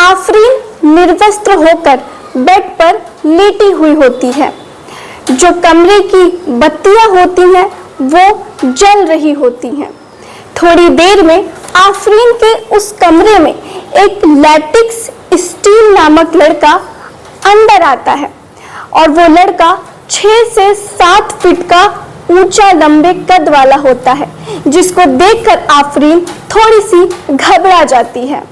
आफरीन निर्वस्त्र होकर बेड पर लेटी हुई होती है। जो कमरे की बत्तियां होती हैं वो जल रही होती हैं। थोड़ी देर में आफरीन के उस कमरे में एक लैटिक्स स्टील नामक लड़का अंदर आता है और वो लड़का 6 से 7 फीट का ऊंचा लंबे कद वाला होता है, जिसको देखकर आफरीन थोड़ी सी घबरा जाती है।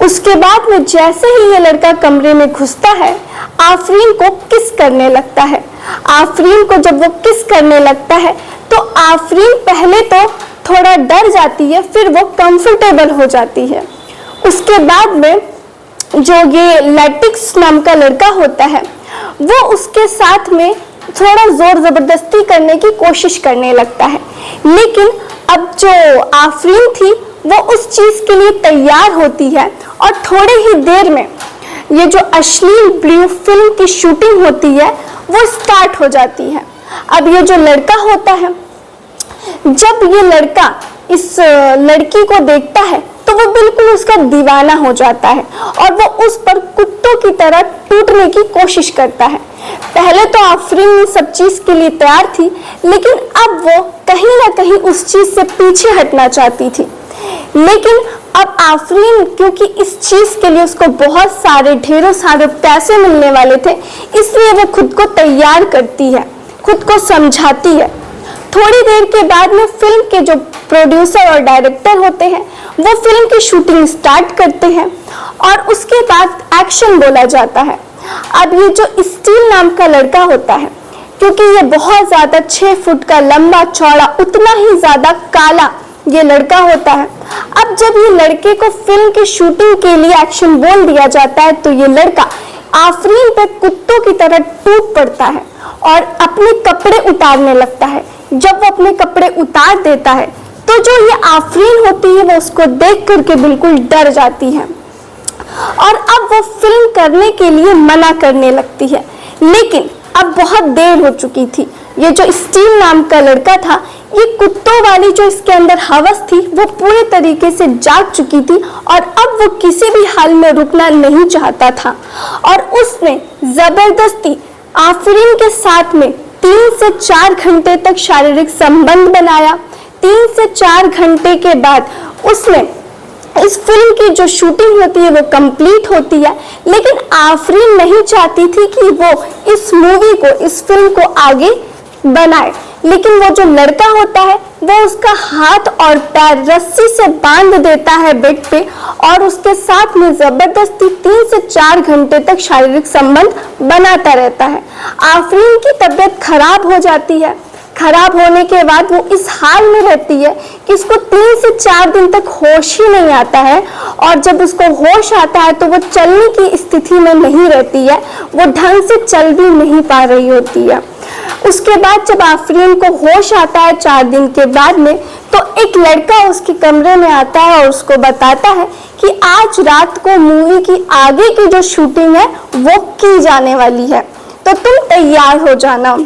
उसके बाद में जैसे ही ये लड़का कमरे में घुसता है, आफरीन को किस करने लगता है। आफरीन को जब वो किस करने लगता है तो आफरीन पहले तो थोड़ा डर जाती है, फिर वो कंफर्टेबल हो जाती है। उसके बाद में जो ये लैटिक्स नाम का लड़का होता है वो उसके साथ में थोड़ा जोर जबरदस्ती करने की कोशिश करने लगता है, लेकिन अब जो आफरीन थी वो उस चीज के लिए तैयार होती है और थोड़ी ही देर में ये जो अश्लील ब्लू फिल्म की शूटिंग होती है वो स्टार्ट हो जाती है। अब ये जो लड़का होता है, जब ये लड़का इस लड़की को देखता है तो वो बिल्कुल उसका दीवाना हो जाता है और वो उस पर कुत्तों की तरह टूटने की कोशिश करता है। पहले तो आफरीन सब चीज के लिए तैयार थी, लेकिन अब वो कहीं ना कहीं उस चीज से पीछे हटना चाहती थी। लेकिन अब आफरीन, क्योंकि इस चीज के लिए उसको बहुत सारे ढेरों सारे पैसे मिलने वाले थे, इसलिए वो खुद को तैयार करती है, खुद को समझाती है। थोड़ी देर के बाद में फिल्म के जो प्रोड्यूसर और डायरेक्टर होते हैं वो फिल्म की शूटिंग स्टार्ट करते हैं और उसके बाद एक्शन बोला जाता है। अब ये जो स्टील नाम का लड़का होता है, क्योंकि ये बहुत ज्यादा 6 फुट का लंबा चौड़ा, उतना ही ज्यादा काला ये लड़का होता है। अब जब ये लड़के को फिल्म की शूटिंग के लिए एक्शन बोल दिया जाता है तो ये लड़का आफरीन पे कुत्तों की तरह टूट पड़ता है और अपने कपड़े उतारने लगता है। जब वो अपने कपड़े उतार देता है तो जो ये आफरीन होती है वो उसको देख करके बिल्कुल डर जाती है और अब वो फिल्म करने के लिए मना करने लगती है। लेकिन अब बहुत देर हो चुकी थी। ये जो स्टील नाम का लड़का था, ये कुत्तों वाली जो इसके अंदर हवस थी वो पूरे तरीके से जाग चुकी थी और अब वो किसी भी हाल में रुकना नहीं चाहता था और उसने जबरदस्ती आफरीन के साथ में 3 से 4 घंटे तक शारीरिक संबंध बनाया। 3 से 4 घंटे के बाद उसने इस फिल्म की जो शूटिंग होती है वो कंप्लीट होती है, लेकिन आफरीन नहीं चाहती थी कि वो इस मूवी को, इस फिल्म को आगे बनाए। लेकिन वो जो लड़का होता है वो उसका हाथ और पैर रस्सी से बांध देता है बेड पे और उसके साथ में जबरदस्ती 3 से 4 घंटे तक शारीरिक संबंध बनाता रहता है। आफरीन की तबीयत खराब हो जाती है। खराब होने के बाद वो इस हाल में रहती है कि इसको 3 से 4 दिन तक होश ही नहीं आता है और जब उसको होश आता है तो वो चलने की स्थिति में नहीं रहती है, वो ढंग से चल भी नहीं पा रही होती है। उसके बाद जब आफरीन को होश आता है 4 दिन के बाद में, तो एक लड़का उसके कमरे में आता है और उसको बताता है कि आज रात को मूवी की आगे की जो शूटिंग है वो की जाने वाली है, तो तुम तैयार हो जाना।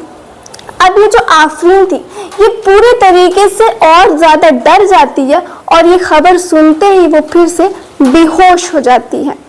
अब ये जो आफरीन थी ये पूरे तरीके से और ज्यादा डर जाती है और ये खबर सुनते ही वो फिर से बेहोश हो जाती है।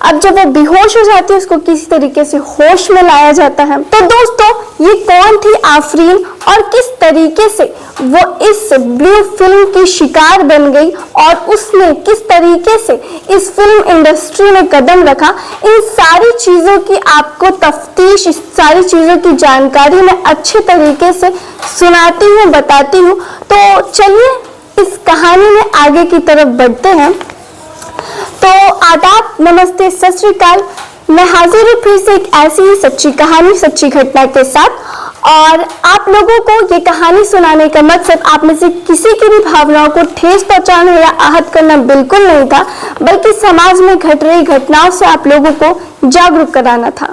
अब जब वो बेहोश हो जाती है उसको किसी तरीके से होश में लाया जाता है। तो दोस्तों, ये कौन थी आफरीन और किस तरीके से वो इस ब्लू फिल्म की शिकार बन गई और उसने किस तरीके से इस फिल्म इंडस्ट्री में कदम रखा, इन सारी चीजों की आपको तफ्तीश, इस सारी चीजों की जानकारी मैं अच्छे तरीके से सुनाती हूँ, बताती हूँ। तो चलिए इस कहानी में आगे की तरफ बढ़ते हैं। तो आदाब, नमस्ते, सत श्री अकाल। मैं हाजिर हूँ फिर से एक ऐसी ही सच्ची कहानी, सच्ची घटना के साथ। और आप लोगों को ये कहानी सुनाने का मकसद आप में से किसी की भी भावनाओं को ठेस पहुंचाना या आहत करना बिल्कुल नहीं था, बल्कि समाज में घट रही घटनाओं से आप लोगों को जागरूक कराना था।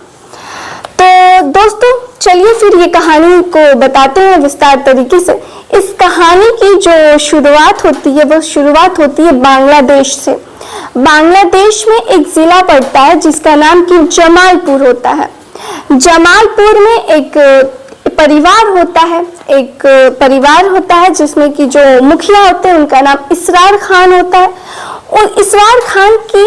तो दोस्तों, चलिए फिर ये कहानी को बताते हैं विस्तार तरीके से। इस कहानी की जो शुरुआत होती है वो शुरुआत होती है बांग्लादेश से। बांग्लादेश में एक जिला पड़ता है जिसका नाम कि जमालपुर होता है। जमालपुर में एक परिवार होता है जिसमें कि जो मुखिया होते हैं उनका नाम इसरार खान होता है। और इसरार खान की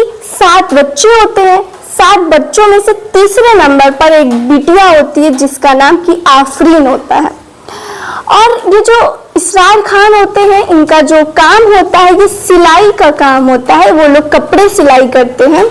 7 बच्चे होते हैं। 7 बच्चों में से तीसरे नंबर पर एक बिटिया होती है जिसका नाम कि आफरीन होता है। और ये जो इसरार खान होते हैं, इनका जो काम होता है ये सिलाई का काम होता है। वो लोग कपड़े सिलाई करते हैं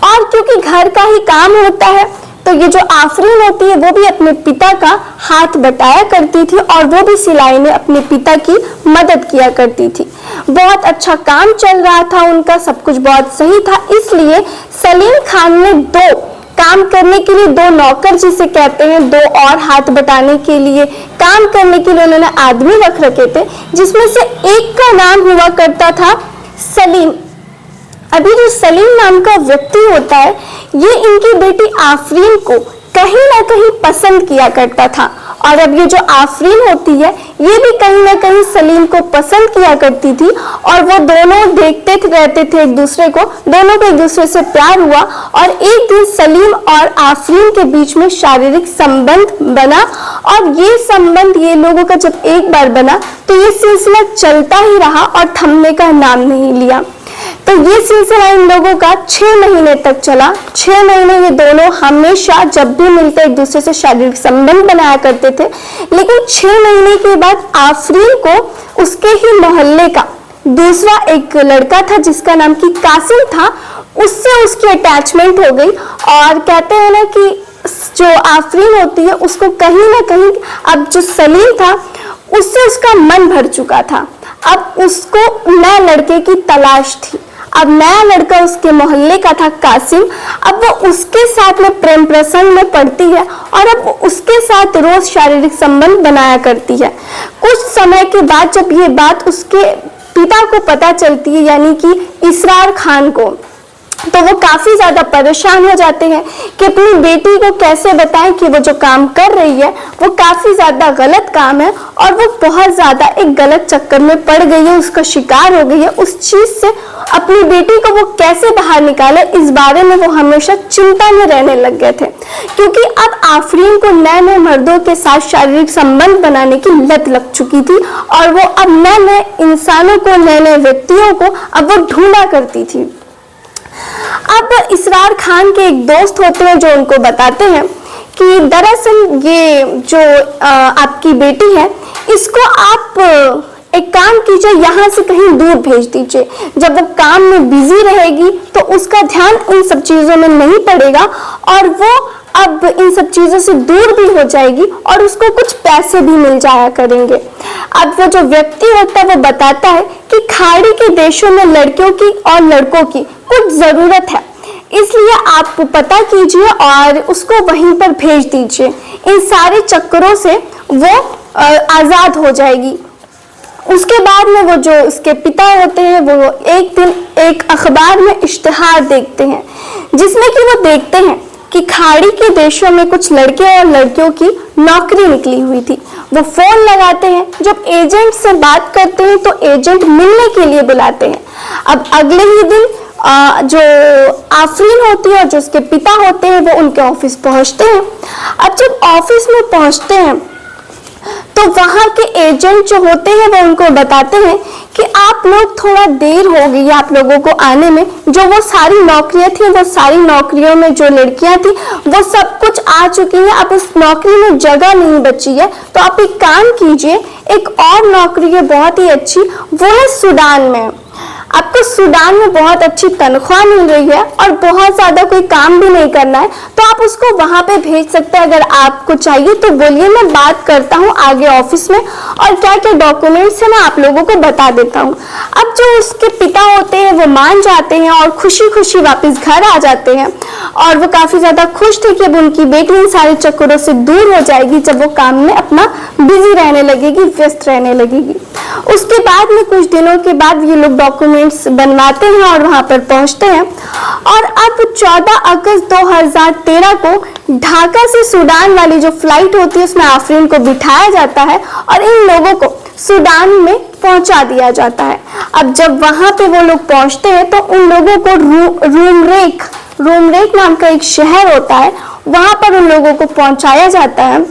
और क्योंकि घर का ही काम होता है तो ये जो आफरीन होती है वो भी अपने पिता का हाथ बटाया करती थी और वो भी सिलाई में अपने पिता की मदद किया करती थी। बहुत अच्छा काम चल रहा था उनका, सब कुछ बहुत सही था। इसलिए सलीम खान ने 2 काम करने के लिए 2 नौकर जिसे कहते हैं, 2 और हाथ बटाने के लिए, काम करने के लिए उन्होंने आदमी रख रखे थे, जिसमें से एक का नाम हुआ करता था सलीम। अभी जो सलीम नाम का व्यक्ति होता है ये इनकी बेटी आफरीन को कहीं ना कहीं पसंद किया करता था और अब ये जो आफरीन होती है ये भी कहीं ना कहीं सलीम को पसंद किया करती थी और वो दोनों देखते रहते थे एक दूसरे को, दोनों को एक दूसरे से प्यार हुआ और एक दिन सलीम और आफरीन के बीच में शारीरिक संबंध बना और ये संबंध ये लोगों का जब एक बार बना तो ये सिलसिला चलता ही रहा और थमने का नाम नहीं लिया। तो ये सिलसिला इन लोगों का 6 महीने तक चला। 6 महीने ये दोनों हमेशा जब भी मिलते एक दूसरे से शारीरिक संबंध बनाया करते थे। लेकिन 6 महीने के बाद आफरीन को उसके ही मोहल्ले का दूसरा एक लड़का था जिसका नाम कि कासिम था, उससे उसकी अटैचमेंट हो गई और कहते हैं ना कि जो आफरीन होती है उसको कहीं ना कहीं अब जो सलीम था उससे उसका मन भर चुका था। अब उसको नए लड़के की तलाश थी। अब नया लड़का उसके मोहल्ले का था कासिम। अब वो उसके साथ में प्रेम प्रसंग में पड़ती है और अब उसके साथ रोज शारीरिक संबंध बनाया करती है। कुछ समय के बाद जब ये बात उसके पिता को पता चलती है यानी कि इसरार खान को, तो वो काफी ज्यादा परेशान हो जाते हैं कि अपनी बेटी को कैसे बताएं कि वो जो काम कर रही है वो काफी ज्यादा गलत काम है और वो बहुत ज्यादा एक गलत चक्कर में पड़ गई है, उसका शिकार हो गई है। उस चीज से अपनी बेटी को वो कैसे बाहर निकाले इस बारे में वो हमेशा चिंता में रहने लग गए थे, क्योंकि अब आफरीन को नए नए मर्दों के साथ शारीरिक संबंध बनाने की लत लग चुकी थी और वो अब नए नए इंसानों को, नए नए व्यक्तियों को अब वो ढूंढा करती थी। अब इसरार खान के एक दोस्त होते हैं जो उनको बताते हैं कि दरअसल ये जो आपकी बेटी है इसको आप एक काम कीजिए, यहाँ से कहीं दूर भेज दीजिए। जब वो काम में बिजी रहेगी तो उसका ध्यान इन सब चीजों में नहीं पड़ेगा और वो अब इन सब चीजों से दूर भी हो जाएगी और उसको कुछ पैसे भी मिल जाया करेंगे। अब वो जो व्यक्ति होता है वो बताता है कि खाड़ी के देशों में लड़कियों की और लड़कों की कुछ जरूरत है, इसलिए आप पता कीजिए और उसको वहीं पर भेज दीजिए। इन सारे चक्करों से वो आजाद हो जाएगी। उसके बाद में वो जो उसके पिता होते हैं वो एक दिन एक अखबार में इश्तिहार देखते हैं जिसमें कि वो देखते हैं कि खाड़ी के देशों में कुछ लड़के और लड़कियों की नौकरी निकली हुई थी। वो फोन लगाते हैं, जब एजेंट से बात करते हैं तो एजेंट मिलने के लिए बुलाते हैं। अब अगले ही दिन जो आफरीन होती है और जो उसके पिता होते हैं वो उनके ऑफिस पहुंचते हैं। अब जब ऑफिस में पहुंचते हैं तो वहां के एजेंट जो होते हैं वो उनको बताते हैं कि आप लोग थोड़ा देर हो गई आप लोगों को आने में, जो वो सारी नौकरियां थी वो सारी नौकरियों में जो लड़कियां थी वो सब कुछ आ चुकी हैं, अब उस नौकरी में जगह नहीं बची है। तो आप एक काम कीजिए, एक और नौकरी है बहुत ही अच्छी, वो है सूडान में। आपको सूडान में बहुत अच्छी तनख्वाह मिल रही है और बहुत ज्यादा कोई काम भी नहीं करना है, तो आप उसको वहां पे भेज सकते हैं। अगर आपको चाहिए तो बोलिए, मैं बात करता हूँ आगे ऑफिस में और क्या क्या डॉक्यूमेंट्स है मैं आप लोगों को बता देता हूँ। अब जो उसके पिता होते हैं वो मान जाते हैं और खुशी खुशी वापस घर आ जाते हैं और वो काफी ज्यादा खुश थे कि अब उनकी बेटी इन सारे चक्करों से दूर हो जाएगी जब वो काम में अपना बिजी रहने लगेगी, व्यस्त रहने लगेगी। उसके बाद में कुछ दिनों के बाद ये लोग डॉक्यूमेंट्स बनवाते हैं और वहां पर पहुंचते हैं और अब 14 अगस्त 2013 को ढाका से सूडान वाली जो फ्लाइट होती है उसमें आफरीन को बिठाया जाता है और इन लोगों को सूडान में पहुंचा दिया जाता है। अब जब वहां पे वो लोग पहुंचते हैं तो उन लोगों को रूमरेक नाम का एक शहर होता है, वहां पर उन लोगों को पहुंचाया जाता है।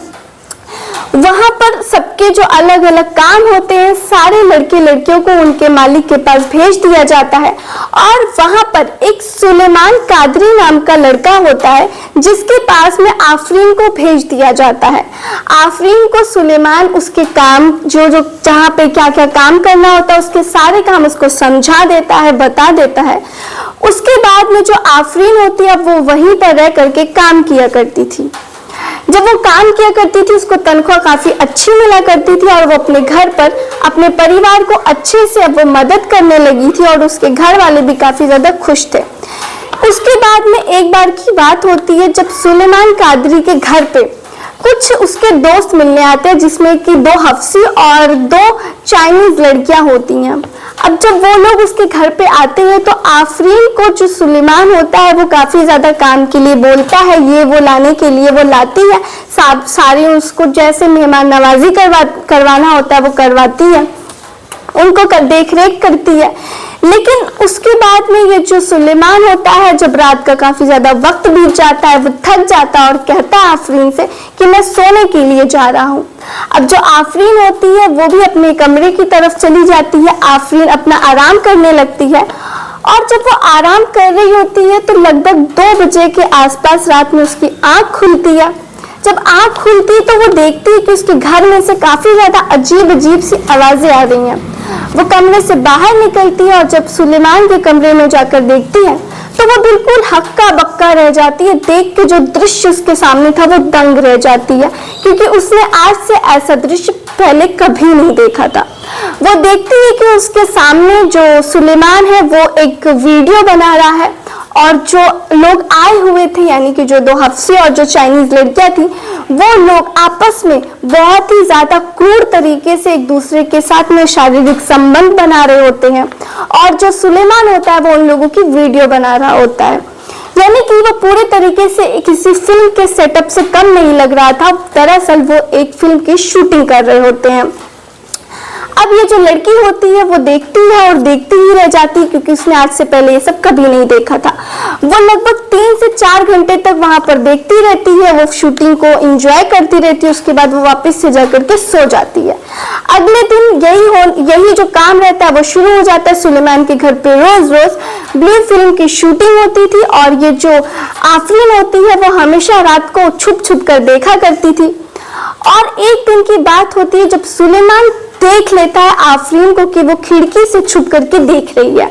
वहां पर सबके जो अलग अलग काम होते हैं सारे लड़के लड़कियों को उनके मालिक के पास भेज दिया जाता है और वहां पर एक सुलेमान कादरी नाम का लड़का होता है जिसके पास में आफरीन को भेज दिया जाता है। आफरीन को सुलेमान उसके काम जो जहाँ पे क्या क्या काम करना होता है उसके सारे काम उसको समझा देता है, बता देता है। उसके बाद में जो आफरीन होती है वो वहीं पर रह करके काम किया करती थी। जब वो काम किया करती थी उसको तनख्वाह काफी अच्छी मिला करती थी और वो अपने घर पर अपने परिवार को अच्छे से अब वो मदद करने लगी थी और उसके घर वाले भी काफी ज्यादा खुश थे। उसके बाद में एक बार की बात होती है जब सुलेमान कादरी के घर पे कुछ उसके दोस्त मिलने आते हैं जिसमें कि 2 हफ्सी और 2 चाइनीज लड़कियां होती हैं। अब जब वो लोग उसके घर पे आते हैं तो आफरीन को जो सुलेमान होता है वो काफी ज्यादा काम के लिए बोलता है, ये वो लाने के लिए वो लाती है, सारी उसको जैसे मेहमान नवाजी करवाना होता है वो करवाती है, उनको देख रेख करती है। लेकिन उसके बाद में ये जो सुलेमान होता है जब रात का काफी ज्यादा वक्त बीत जाता है वो थक जाता है और कहता है आफरीन से कि मैं सोने के लिए जा रहा हूँ। अब जो आफरीन होती है वो भी अपने कमरे की तरफ चली जाती है। आफरीन अपना आराम करने लगती है और जब वो आराम कर रही होती है तो लगभग 2 बजे के आसपास रात में उसकी आंख खुलती है। जब आंख खुलती है तो वो देखती है कि उसके घर में से काफी ज्यादा अजीब अजीब सी आवाजें आ रही हैं। वो कमरे से बाहर निकलती है और जब सुलेमान के कमरे में जाकर देखती है तो वो बिल्कुल हक्का बक्का रह जाती है। देख के जो दृश्य उसके सामने था वो दंग रह जाती है क्योंकि उसने आज से ऐसा दृश्य पहले कभी नहीं देखा था। वो देखती है कि उसके सामने जो सुलेमान है वो एक वीडियो बना रहा है और जो लोग आए हुए थे यानी कि जो 2 हफ्सी और जो चाइनीज लड़कियां थी वो लोग आपस में बहुत ही ज्यादा क्रूर तरीके से एक दूसरे के साथ में शारीरिक संबंध बना रहे होते हैं और जो सुलेमान होता है वो उन लोगों की वीडियो बना रहा होता है। यानी कि वो पूरे तरीके से किसी फिल्म के सेटअप से कम नहीं लग रहा था, दरअसल वो एक फिल्म की शूटिंग कर रहे होते हैं। अब ये जो लड़की होती है वो देखती है और देखती ही रह जाती है क्योंकि उसने आज से पहले ये सब कभी नहीं देखा था। वो लगभग 3 से 4 घंटे तक वहां पर देखती रहती है, वो शूटिंग को एंजॉय करती रहती है। उसके बाद वो वापस से जाकर के सो जाती है। अगले दिन यही जो काम रहता है वो शुरू हो जाता है। सुलेमान के घर पे रोज रोज ब्लू फिल्म की शूटिंग होती थी और ये जो आफरीन होती है वो हमेशा रात को छुप छुप कर देखा करती थी। और एक दिन की बात होती है जब सुलेमान देख लेता है आफरीन को कि वो खिड़की से छुप करके देख रही है।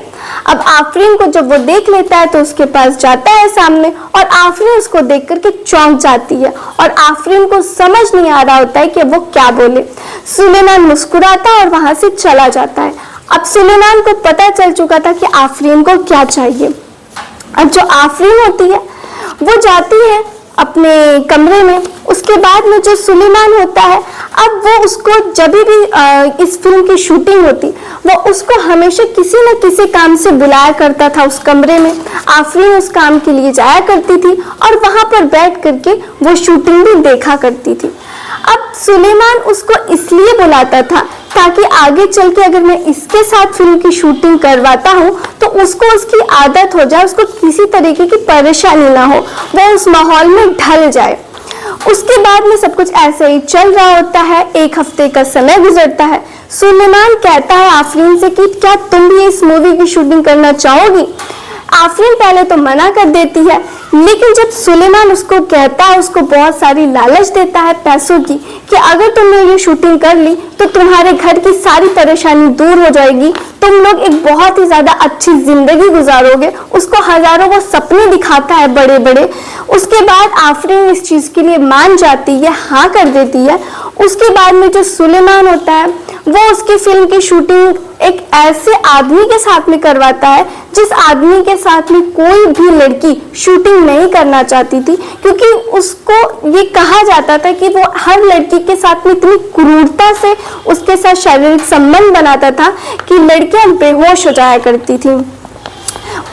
अब आफरीन को जब वो देख लेता है तो उसके पास जाता है सामने और आफरीन उसको देख करके चौंक जाती है और आफरीन को समझ नहीं आ रहा होता है कि वो क्या बोले। सुलेमान मुस्कुराता है और वहां से चला जाता है। अब सुलेमान को पता चल चुका था कि आफरीन को क्या चाहिए। अब जो आफरीन होती है वो जाती है अपने कमरे में। उसके बाद में जो सुलेमान होता है अब वो उसको जब भी इस फिल्म की शूटिंग होती वो उसको हमेशा किसी न किसी काम से बुलाया करता था उस कमरे में। आफरीन उस काम के लिए जाया करती थी और वहां पर बैठ करके वो शूटिंग भी देखा करती थी। अब सुलेमान उसको इसलिए बुलाता था ताकि आगे चल के अगर मैं इसके साथ फिल्म की शूटिंग करवाता हूँ तो उसको उसकी आदत हो जाए, उसको किसी तरीके की परेशानी ना हो, वो उस माहौल में ढल जाए। उसके बाद में सब कुछ ऐसे ही चल रहा होता है। 1 हफ्ते का समय गुजरता है। सुलेमान कहता है आफरीन से कि क्या तुम भी इस मूवी की शूटिंग करना चाहोगी। आफरीन पहले तो मना कर देती है लेकिन जब सुलेमान उसको कहता है, उसको बहुत सारी लालच देता है पैसों की कि अगर तुमने ये शूटिंग कर ली तो तुम्हारे घर की सारी परेशानी दूर हो जाएगी, तुम लोग एक बहुत ही ज्यादा अच्छी जिंदगी गुजारोगे। उसको हजारों वो सपने दिखाता है बड़े बड़े। उसके बाद आफरीन इस चीज के लिए मान जाती है, हाँ कर देती है। उसके बाद में जो सुलेमान होता है वो उसकी फिल्म की शूटिंग एक ऐसे आदमी के साथ में करवाता है जिस आदमी के साथ में कोई भी लड़की शूटिंग नहीं करना चाहती थी, क्योंकि उसको ये कहा जाता था कि वो हर लड़की के साथ में इतनी क्रूरता से उसके साथ शारीरिक संबंध बनाता था कि लड़कियां बेहोश हो जाया करती थी,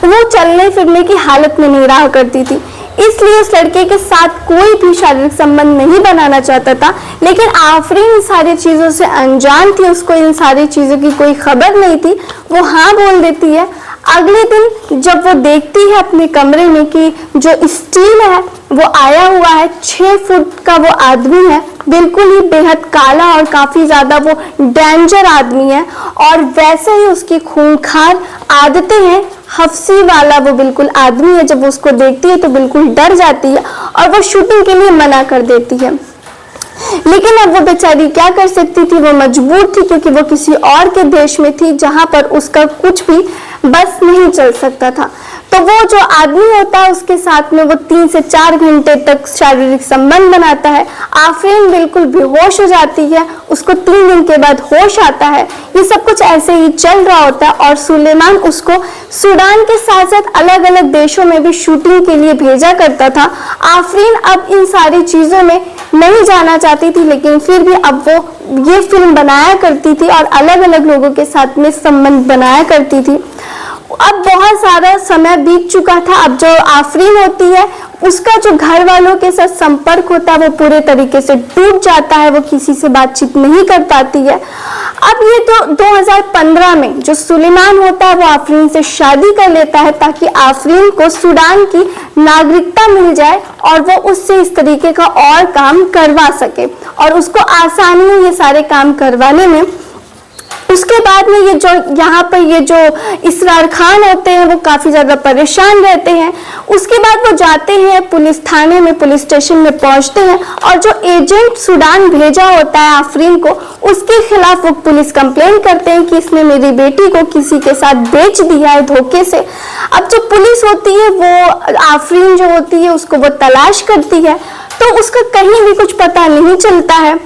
वो चलने फिरने की हालत में नहीं रहा करती थी। इसलिए उस लड़के के साथ कोई भी शारीरिक संबंध नहीं बनाना चाहता था। लेकिन आफरीन इन सारी चीजों से अनजान थी, उसको इन सारी चीजों की कोई खबर नहीं थी। वो हाँ बोल देती है। अगले दिन जब वो देखती है अपने कमरे में कि जो स्टील है वो आया हुआ है, 6 फुट का वो आदमी है, बिल्कुल ही बेहद काला और काफी ज्यादा वो डेंजर आदमी है और वैसे ही उसकी खूंखार आदतें हैं। हफ्सी वाला वो बिल्कुल आदमी है, जब वो उसको देखती है तो बिल्कुल डर जाती है और वो शूटिंग के लिए मना कर देती है। लेकिन अब वो बेचारी क्या कर सकती थी, वो मजबूर थी क्योंकि वो किसी और के देश में थी जहां पर उसका कुछ भी बस नहीं चल सकता था। तो वो जो आदमी होता है उसके साथ में वो 3 से 4 घंटे तक शारीरिक संबंध बनाता है। आफरीन बिल्कुल बेहोश हो जाती है, उसको 3 दिन के बाद होश आता है। ये सब कुछ ऐसे ही चल रहा होता है और सुलेमान उसको सूडान के साथ साथ अलग अलग देशों में भी शूटिंग के लिए भेजा करता था। आफरीन अब इन सारी चीजों में नहीं जाना चाहती थी, लेकिन फिर भी अब वो ये फिल्म बनाया करती थी और अलग अलग लोगों के साथ में संबंध बनाया करती थी। अब बहुत सारा समय बीत चुका था। अब जो आफरीन होती है उसका जो घर वालों के साथ संपर्क होता है वो पूरे तरीके से टूट जाता है, वो किसी से बातचीत नहीं कर पाती है। अब ये तो 2015 में जो सुलेमान होता है वो आफरीन से शादी कर लेता है ताकि आफरीन को सूडान की नागरिकता मिल जाए और वो उससे इस तरीके का और काम करवा सके और उसको आसानी है ये सारे काम करवाने में। उसके बाद में ये जो यहाँ पर ये जो इसरार खान होते हैं वो काफी ज्यादा परेशान रहते हैं। उसके बाद वो जाते हैं पुलिस थाने में, पुलिस स्टेशन में पहुंचते हैं और जो एजेंट सूडान भेजा होता है आफरीन को उसके खिलाफ वो पुलिस कंप्लेन करते हैं कि इसने मेरी बेटी को किसी के साथ बेच दिया है धोखे से। अब जो पुलिस होती है वो आफरीन जो होती है उसको वो तलाश करती है तो उसका कहीं भी कुछ पता नहीं चलता है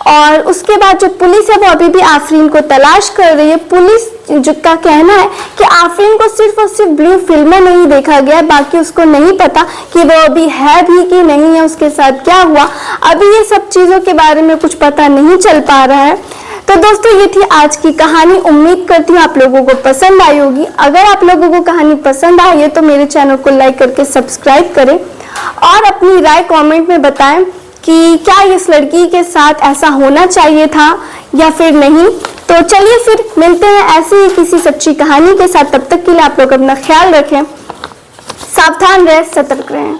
और उसके बाद जो पुलिस है वो अभी भी आफरीन को तलाश कर रही है। पुलिस जो का कहना है कि आफरीन को सिर्फ और सिर्फ ब्लू फिल्मों में ही देखा गया है, बाकी उसको नहीं पता कि वो अभी है भी कि नहीं है, उसके साथ क्या हुआ। अभी ये सब चीजों के बारे में कुछ पता नहीं चल पा रहा है। तो दोस्तों ये थी आज की कहानी। उम्मीद करती हूँ आप लोगों को पसंद आई होगी। अगर आप लोगों को कहानी पसंद आई है तो मेरे चैनल को लाइक करके सब्सक्राइब करें और अपनी राय कमेंट में बताएं कि क्या इस लड़की के साथ ऐसा होना चाहिए था या फिर नहीं। तो चलिए फिर मिलते हैं ऐसे ही किसी सच्ची कहानी के साथ। तब तक के लिए आप लोग अपना ख्याल रखें, सावधान रहें, सतर्क रहें।